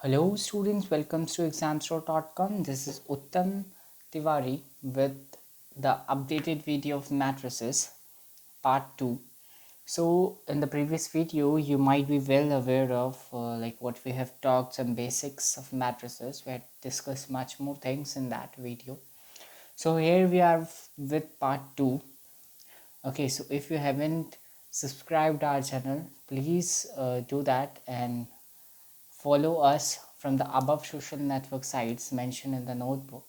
Hello students, welcome to examstore.com. This is Uttam Tiwari with the updated video of matrices part 2. So in the previous video you might be well aware of like what we have talked, some basics of matrices. We had discussed much more things in that video. So here we are with part 2. Okay, so if you haven't subscribed our channel, please do that and follow us from the above social network sites mentioned in the notebook.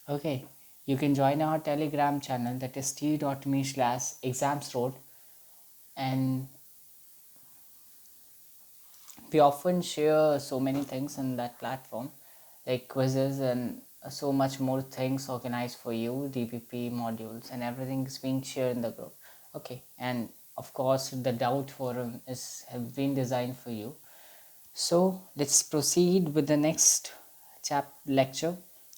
Okay, you can join our Telegram channel, that is t.me/examsroad, and we often share so many things in that platform, like quizzes and so much more things organized for you, DPP modules and everything is being shared in the group. Okay, and of course the doubt forum is have been designed for you. So let's proceed with the next lecture.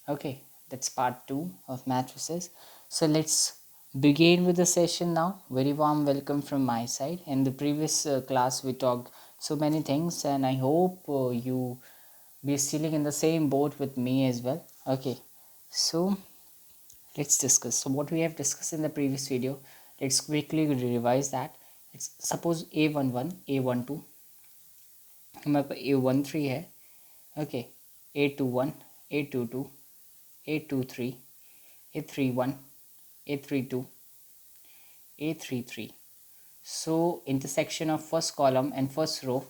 Okay, that's part 2 of matrices. So let's begin with the session now. Very warm welcome from my side. In the previous class we talked so many things, and I hope you be sitting in the same boat with me as well. Okay, so let's discuss. So what we have discussed in the previous video, let's quickly revise that. It's suppose a11, a12 हमारे पास A13 है. Okay, A21, A22, A23, A31, A32, A33. So intersection of first column and first row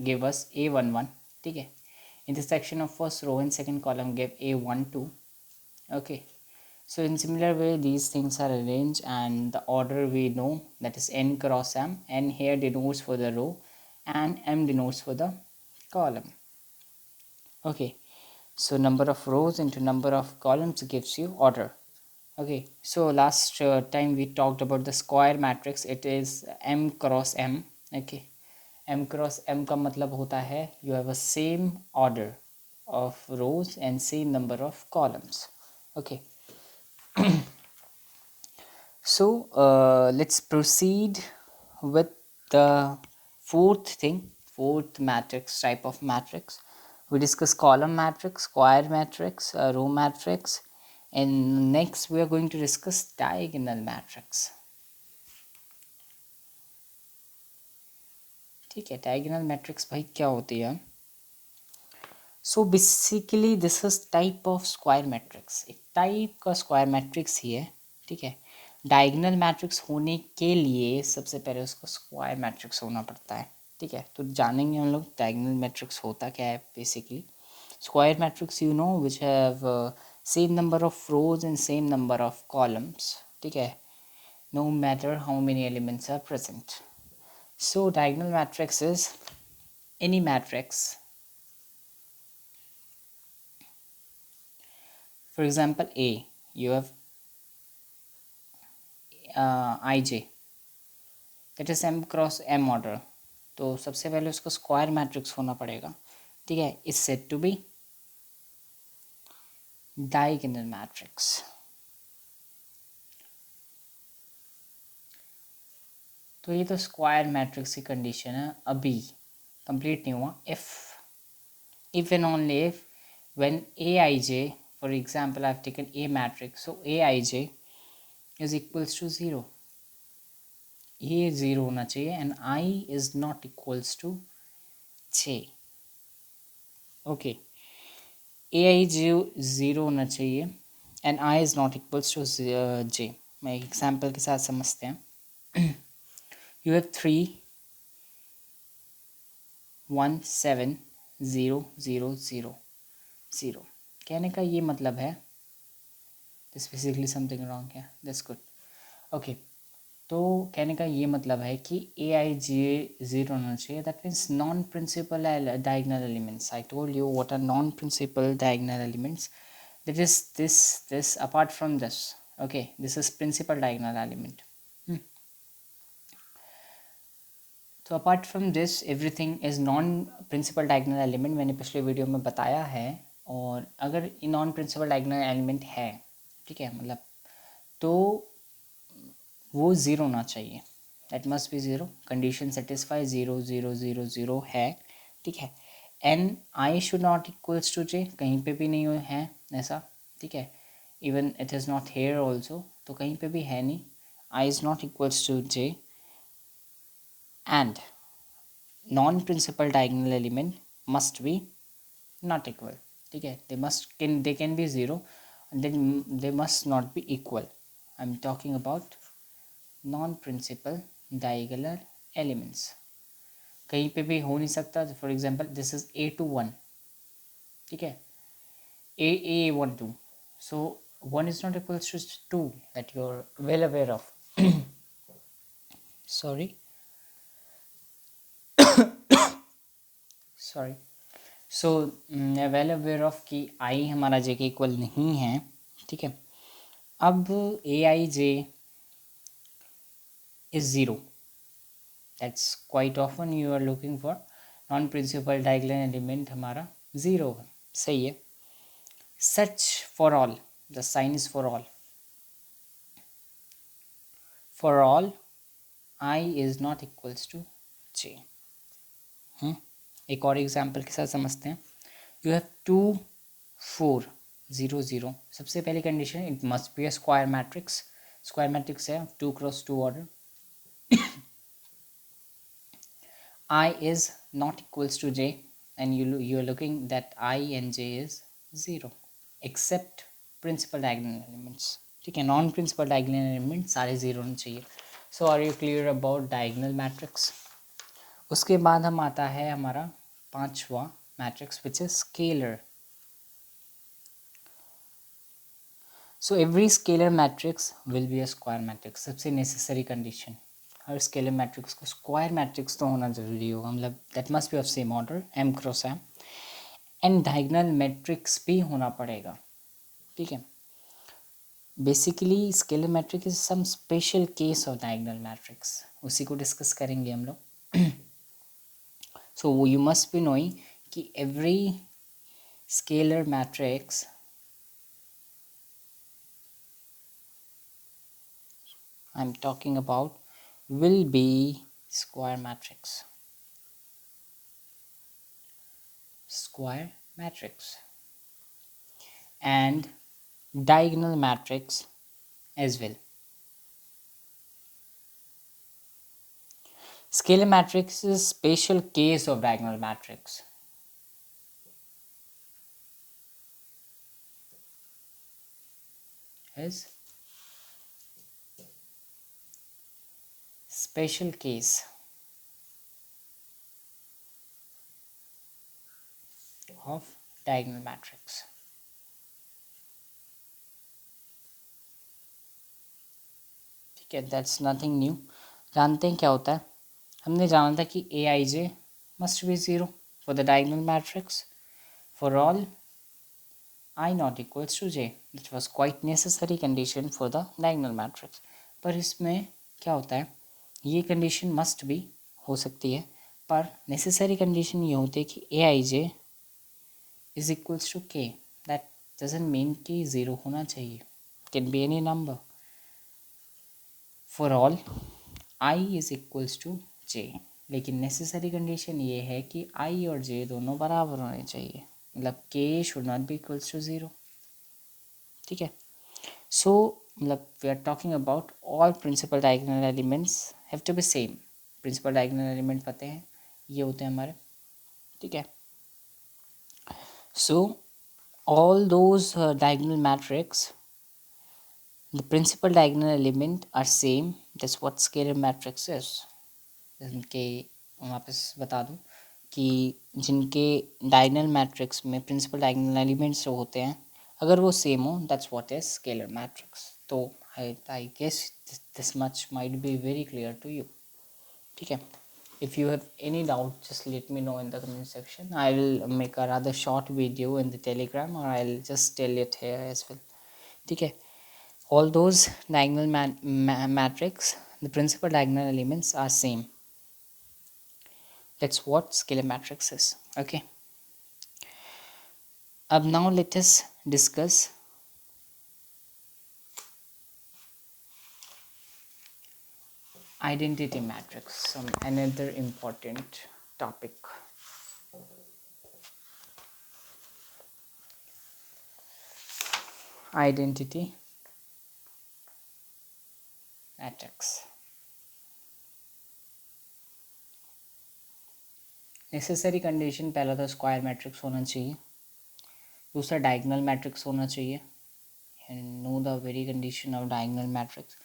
give us A11. ठीक है, intersection of first row and second column give A12. Okay, so in similar way these things are arranged, and the order we know, that is n cross m. N here denotes for the row and m denotes for the column. Okay, so number of rows into number of columns gives you order. Okay, so last time we talked about the square matrix. It is m cross m. Okay, m cross m का मतलब होता है you have a same order of rows and same number of columns. Okay, so let's proceed with the fourth matrix type of matrix. We discuss column matrix, square matrix, row matrix, and next we are going to discuss diagonal matrix. ठीक है, diagonal matrix भाई क्या होती है? So basically this is type of square matrix. एक type का square matrix ही है. ठीक है, डायगोनल मैट्रिक्स होने के लिए सबसे पहले उसको स्क्वायर मैट्रिक्स होना पड़ता है. ठीक है, तो जानेंगे हम लोग डायगोनल मैट्रिक्स होता क्या है. Basically square matrix you know which have same number of rows and same number of columns. ठीक है, no matter how many elements are present. So diagonal matrix is any matrix. For example, A, you have ij, that is m cross m order. तो सबसे पहले उसको square matrix होना पड़ेगा. ठीक है, is said to be diagonal matrix. तो ये तो स्क्वायर मैट्रिक्स की कंडीशन है, अभी कंप्लीट नहीं हुआ. if and only if when aij, for example I have taken a matrix, so aij is equals to 0. ये 0 होना चाहिए and I is not equals to j. Okay, ai 0 होना चाहिए and I is not equals to j. मैं एक example के साथ समझते हैं. You have 3 1 7 0 0 0 0. कहने का ये मतलब है दिस बेसिकली समथिंग रॉन्ग है. That's good. ओके, तो कहने का ये मतलब है कि ए आई जे 0 होना चाहिए. That means non principal diagonal elements. I told you what are non principal diagonal elements. That is this apart from this. Okay, this is principal diagonal element. तो apart from this everything is non principal diagonal element. मैंने पिछले video में बताया है. और अगर non principal diagonal element है, ठीक है, मतलब तो वो ज़ीरो होना चाहिए. That must be zero. Condition satisfy 0 0 0 0 है. ठीक है, and i should not equals to j, कहीं पे भी नहीं है ऐसा, ठीक है। Even it is not here also, तो कहीं पे भी है नहीं, i is not equals to j, and non principal diagonal element must be not equal, ठीक है। They can be zero, then they must not B equal. I am talking about non principal diagonal elements. कहीं पे भी हो नहीं सकता, for example this is A21, ठीक है, A1 2, so 1 is not equals to 2, that you're well aware of. sorry sorry so well aware of कि आई हमारा जे के इक्वल नहीं है, ठीक है। अब a i j is zero, that's quite often you are looking for non principal diagonal element हमारा zero है, सही है। Such for all, the sign is for all i is not equals to j. एक और example के साथ समझते हैं। यू हैव 2 4 0 0, सबसे पहली condition it must B a square matrix. Square matrix है 2 cross 2 order. I is not equals to j, and you are looking that I and j is 0 except principal diagonal elements, ठीक है। Non principal diagonal element सारे zero होने चाहिए। So are you clear about diagonal matrix? उसके बाद हम आता है हमारा पांचवा matrix which is scalar. So every scalar matrix will be a square matrix, सबसे नेसेसरी कंडीशन। हर स्केलर मैट्रिक्स को स्क्वायर मैट्रिक्स तो होना ज़रूरी होगा, मतलब that must be of same order m cross m, and diagonal matrix भी होना पड़ेगा, ठीक है। Basically scalar matrix is some special case of diagonal matrix, उसी को डिस्कस करेंगे हम लोग। So you must be knowing कि every scalar matrix I am talking about will be square matrix, and diagonal matrix as well. Scalar matrix is special case of diagonal matrix. Is special case of diagonal matrix. ठीक है, that's nothing new. जानते हैं क्या होता है? हमने जाना था कि a i j must be zero for the diagonal matrix for all I not equals to j, which was quite necessary condition for the diagonal matrix. पर इसमें क्या होता है, ये कंडीशन मस्ट भी हो सकती है, पर नेसेसरी कंडीशन ये होती है कि a i j is equals to k. That doesn't mean कि ज़ीरो होना चाहिए, can be any number. For all i is equals to j, लेकिन नेसेसरी कंडीशन ये है कि आई और जे दोनों बराबर होने चाहिए, मतलब k should not be equals to zero, ठीक है। सो मतलब we are talking about all principal diagonal elements have to be same. Principal diagonal element पते हैं, ये होते हैं हमारे, ठीक है। So all those diagonal matrix, the principal diagonal element are same, that's what scalar matrix is. जिनके वापस बता दूं कि जिनके डायगोनल मैट्रिक्स में प्रिंसिपल डायगोनल एलिमेंट्स जो होते हैं अगर वो सेम हो, that's what is scalar matrix. तो I guess this much might be very clear to you, ठीक है। If you have any doubt just let me know in the comment section. I will make a rather short video in the Telegram और I will just tell it here as well, ठीक है। All those diagonal matrix, the principal diagonal elements are same, that's what scalar matrix is, okay. Now let us discuss identity matrix, some another important topic. Identity matrix. Necessary condition पहला तो square matrix होना चाहिए, दूसरा diagonal matrix होना चाहिए, no the very condition of diagonal matrix.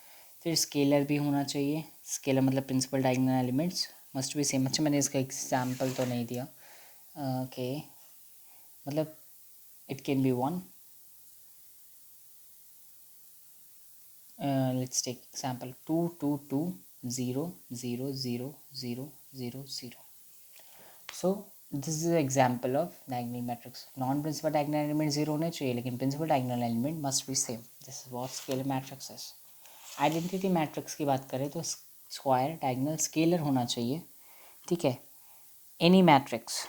फिर scalar भी होना चाहिए, स्केलर मतलब principal diagonal elements must be same. अच्छा मैंने इसका एग्जाम्पल तो नहीं दिया, ओके मतलब it can be one, let's take example 2 2 2 0 0 0 0 0 0. So this is an example of diagonal matrix. Non principal diagonal element 0 होने चाहिए, लेकिन principal diagonal element must be same. This is what scalar matrix is. Identity matrix की बात करें तो square diagonal scalar होना चाहिए, ठीक है। Any matrix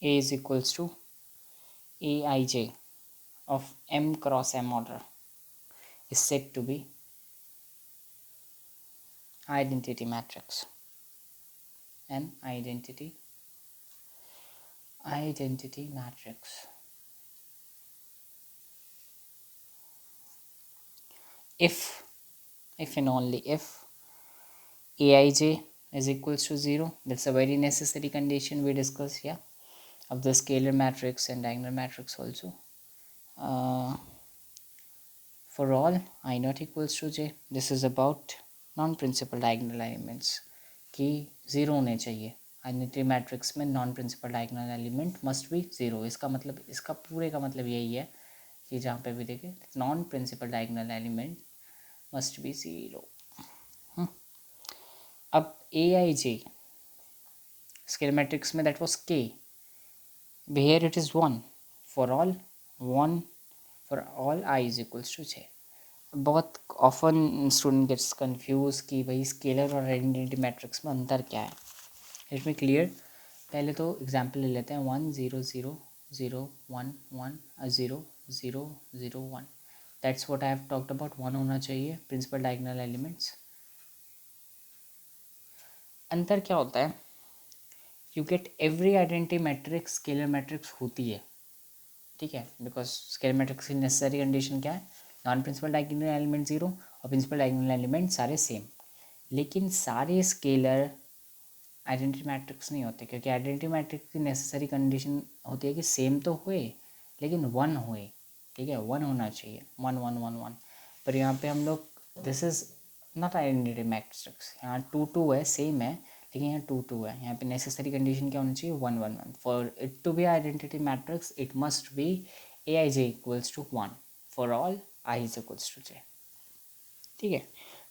A is equals to Aij of M cross M order is said to be identity matrix. An identity matrix. If and only if Aij is equals to 0, that's a very necessary condition we discussed here of the scalar matrix and diagonal matrix also. For all I not equals to j, this is about non-principal diagonal elements कि 0 होने चाहिए identity matrix में। Non principal diagonal element must be 0। इसका मतलब, इसका पूरे का मतलब यही है कि जहाँ पे भी देखें non principal diagonal element must be 0। अब Aij स्केलर मैट्रिक्स में that was k, here it is 1 for all, 1 for all I is equals to j। बहुत ऑफन स्टूडेंट गेट्स कंफ्यूज कि भाई स्केलर और आइडेंटिटी मैट्रिक्स में अंतर क्या है। Let me clear. पहले तो एग्जांपल ले लेते हैं 1 0 0 0 1 1 0 0 0 1। That's what I have talked about. 1 होना चाहिए प्रिंसिपल डायगोनल एलिमेंट्स। अंतर क्या होता है, you get every identity matrix scalar matrix होती है, ठीक है, बिकॉज स्केलर मैट्रिक्स की नेसेसरी कंडीशन क्या है, नॉन प्रिंसिपल डायगोनल एलिमेंट 0 और प्रिंसिपल डायगोनल एलिमेंट सारे सेम। लेकिन सारे स्केलर आइडेंटिटी मैट्रिक्स नहीं होते, क्योंकि आइडेंटिटी मैट्रिक्स की नेसेसरी कंडीशन होती है कि सेम तो हुए लेकिन 1 हुए, ठीक है, 1 होना चाहिए, 1 1 1 1। पर यहाँ पे हम लोग, this is not identity matrix, यहाँ 2 2 है, सेम है, लेकिन यहाँ 2 2 है। यहाँ पे नेसेसरी कंडीशन क्या होनी चाहिए, 1 1 1। For it to be identity matrix it must be Aij equals to 1 for all I is equals to j, ठीक है।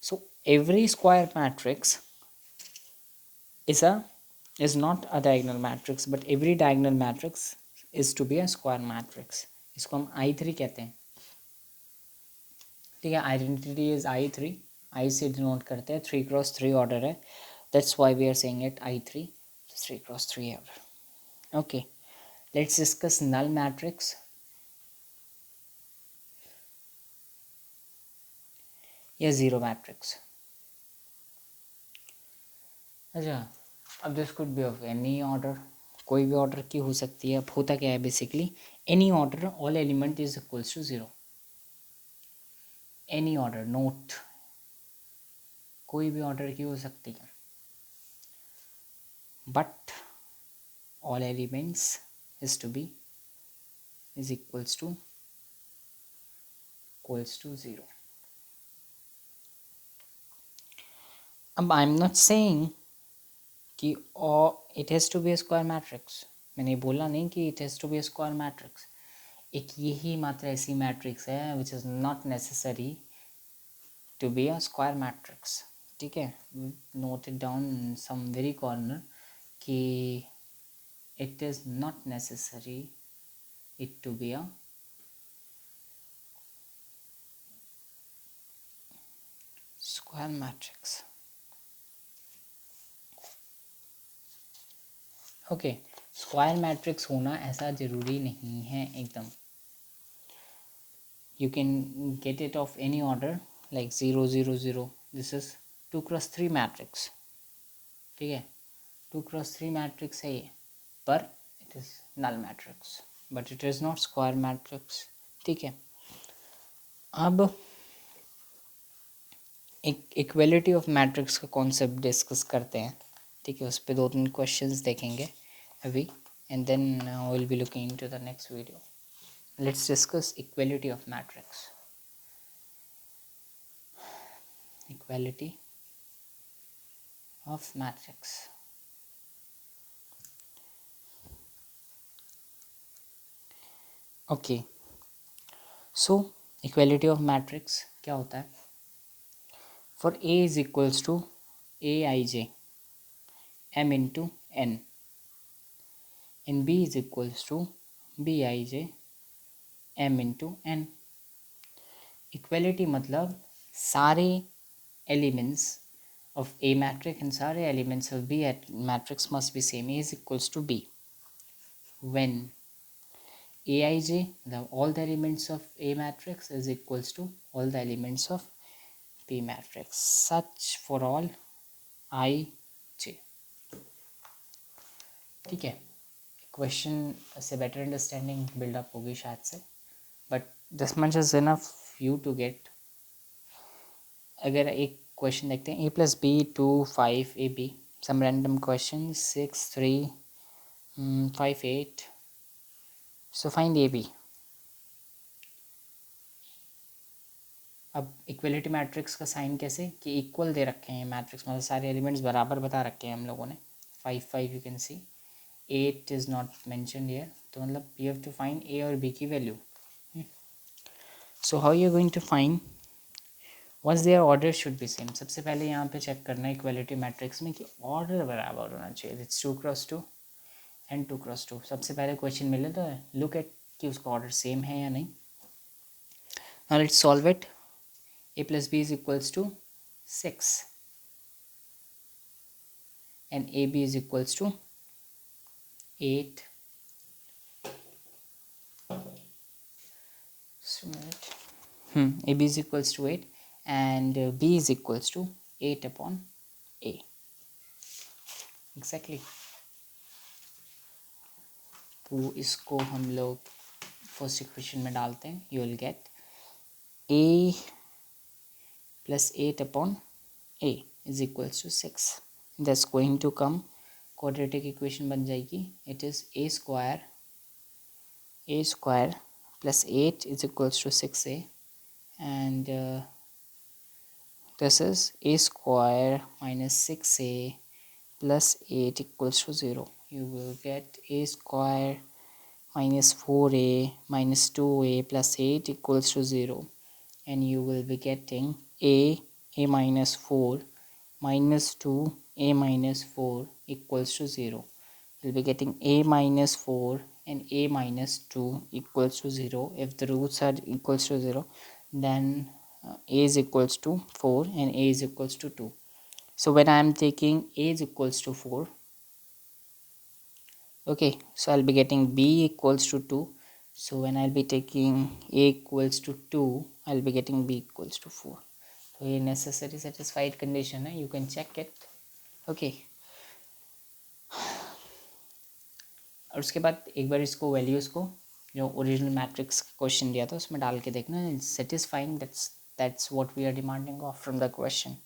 So every square matrix is not a diagonal matrix, but every diagonal matrix is to be a square matrix। इसको हम I3 कहते हैं, ठीक है। Identity is I3, I से denote करते हैं, 3x3 ऑर्डर है, that's why we are saying it I3, 3x3 order. Okay, let's discuss null matrix या ज़ीरो मैट्रिक्स। अच्छा, अब this could be of any order, कोई भी ऑर्डर की हो सकती है। अब होता क्या है basically, any order all element is equals to 0। Any order, note, कोई भी ऑर्डर की हो सकती है, but all elements is to be is equals to 0। अब आई एम नॉट सेइंग कि it has to be a square matrix, मैंने बोला नहीं कि it has to be a square matrix. एक यही मात्र ऐसी मैट्रिक्स है which is not necessary to be a square matrix, ठीक है। Note it down some very corner कि it is not necessary it to be a square matrix. Okay, square matrix होना ऐसा ज़रूरी नहीं है एकदम। You can get it of any order like 0 0 0, this is 2x3 matrix, ठीक है, 2x3 matrix है ये, पर it is null matrix, but it is not square matrix. ठीक है, अब एक इक्वलिटी ऑफ मैट्रिक्स का कॉन्सेप्ट डिस्कस करते हैं। ठीक है, उस पर 2-3 क्वेश्चंस देखेंगे अभी, and then will be looking into the next video. Let's discuss equality of matrix. Equality of matrix, okay. So equality of matrix क्या होता है? For A is equals to A i j m into n, and b is equals to bij m into n। Equality मतलब सारे elements of a matrix and सारे elements of b matrix must be same. A is equals to b when aij, all the elements of a matrix is equals to all the elements of b matrix, such for all I j। ठीक है, question से better understanding buildup होगी शायद से, but this much is enough you to get. अगर एक question देखते हैं, a+b 2 5 ab, some random question 6 3 5 8, so find ab। अब इक्वलिटी मैट्रिक्स का साइन कैसे कि इक्वल दे रखे हैं मैट्रिक्स, मतलब सारे एलिमेंट्स बराबर बता रखे हैं हम लोगों ने। 5 5 you can see, 8 is not mentioned here, तो मतलब you have to find a और बी की value. So how you going to find once their order should be same. सबसे पहले यहाँ पे चेक करना है इक्वलिटी मैट्रिक्स में कि ऑर्डर बराबर होना चाहिए। It's 2x2 and 2x2। सबसे पहले क्वेश्चन मिले तो लुक एट कि उसका ऑर्डर सेम है या नहीं। Now let's solve it. a+b is equals to 6 and ab is equals to 8। ab is equals to 8 and b is equals to 8 upon a, exactly। तो इसको हम लोग फर्स्ट इक्वेशन में डालते हैं, you will get a plus 8 upon a is equals to 6। that's going to come quadratic equation बन जाएगी। it is a square plus 8 is equals to 6a, and this is a square minus 6a plus 8 equals to 0। you will get a square minus 4a minus 2a plus 8 equals to 0, and you will be getting a minus 4 minus 2 a minus 4 equals to 0। you'll be getting a minus 4 and a minus 2 equals to 0. if the roots are equals to 0, then a is equals to 4 and a is equals to 2. so when I am taking a is equals to 4, okay, so I'll be getting b equals to 2. so when I'll be taking a equals to 2, I'll be getting b equals to 4। तो ये necessary satisfied condition है, you can check it, okay. और उसके बाद एक बार इसको values को जो ओरिजिनल मैट्रिक्स क्वेश्चन दिया था उसमें डाल के देखना, satisfying, that's what we are demanding of from the question.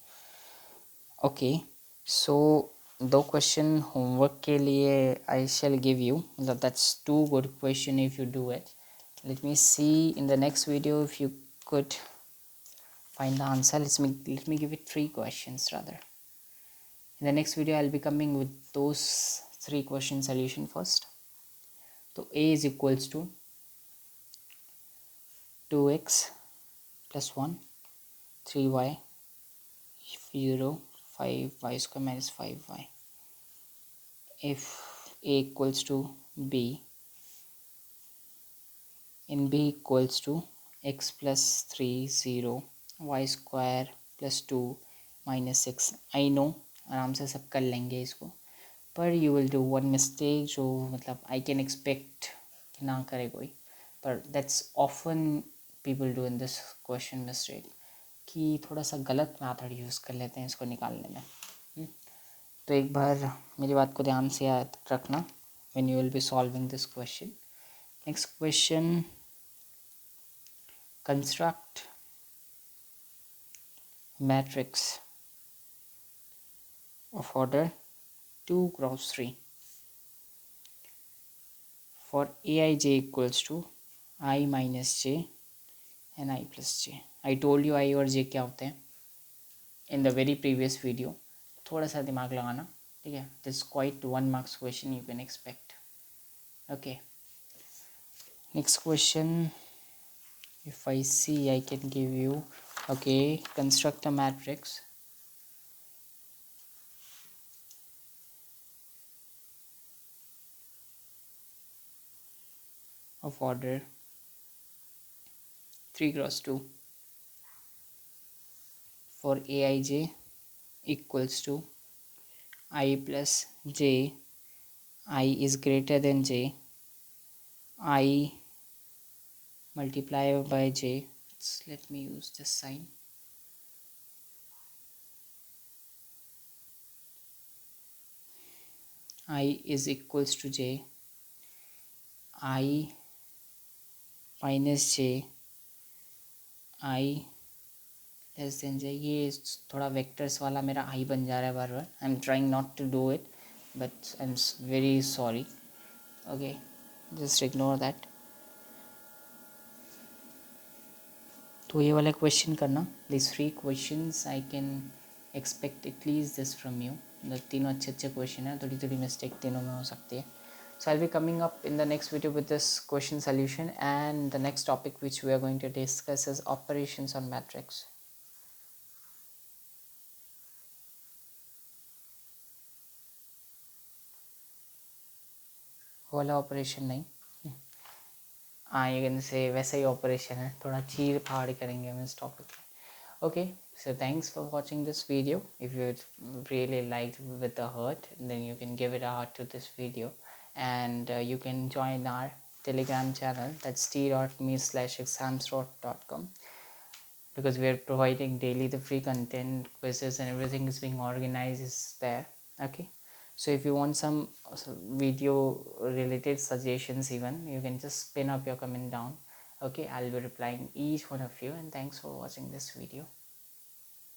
Okay, so 2 question homework के लिए आई शैल गिव यू, मतलब that's 2 good question if you do it. Let me see in the next video if you could find the answer। let me give it 3 questions rather। in the next video I'll be coming with those 3 question solution first। तो a is equals to 2x plus 1 3y 0 5y square minus 5y। if a equals to b and b equals to x plus 3 0 y square plus 2 minus 6। I know आराम से सब कर लेंगे इसको, पर you will do one mistake जो मतलब आई can expect कि ना करे कोई, पर that's often people do in this question mistake कि थोड़ा सा गलत मैथड यूज़ कर लेते हैं इसको निकालने में। तो एक बार मेरी बात को ध्यान से याद रखना when you will be solving this question. Next question, construct matrix of order 2 cross 3 for aij equals to I minus j and I plus j. I told you I और j क्या होते हैं in the very previous video. थोड़ा सा दिमाग लगाना, ठीक है. This is quite 1 marks question you can expect. Okay. Next question, if I see I can give you, okay, construct a matrix of order 3 cross 2 for aij equals to I plus j. I is greater than j. I multiply by j. Let me use this sign. I is equals to j. I minus j. I less than j. ये थोड़ा vectors वाला मेरा आई बन जा रहा है बार बार. I am trying not to do it but I am very sorry. Okay, just ignore that. तो ये वाला क्वेश्चन करना. This 3 questions I can expect at least this from you. तीनों अच्छे अच्छे क्वेश्चन है, थोड़ी थोड़ी मिस्टेक तीनों में हो सकती है. So I'll be coming up in the next video with this question solution, and the next topic which we are going to discuss is operations on matrix. वाला ऑपरेशन नहीं, हाँ ये से वैसा ही ऑपरेशन है, थोड़ा चीर फाड़ करेंगे हम इस टॉपिक पे. Okay, so thanks for watching this video. If you really liked with the heart, then you can give it a heart to this video, and you can join our Telegram channel, that's t.me/examsroad.com, because we are providing daily the free content, quizzes and everything is being organized is there. Okay, so if you want some video related suggestions even, you can just pin up your comment down. Okay, I'll be replying each one of you, and thanks for watching this video.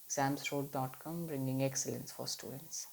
Examsroad.com, bringing excellence for students.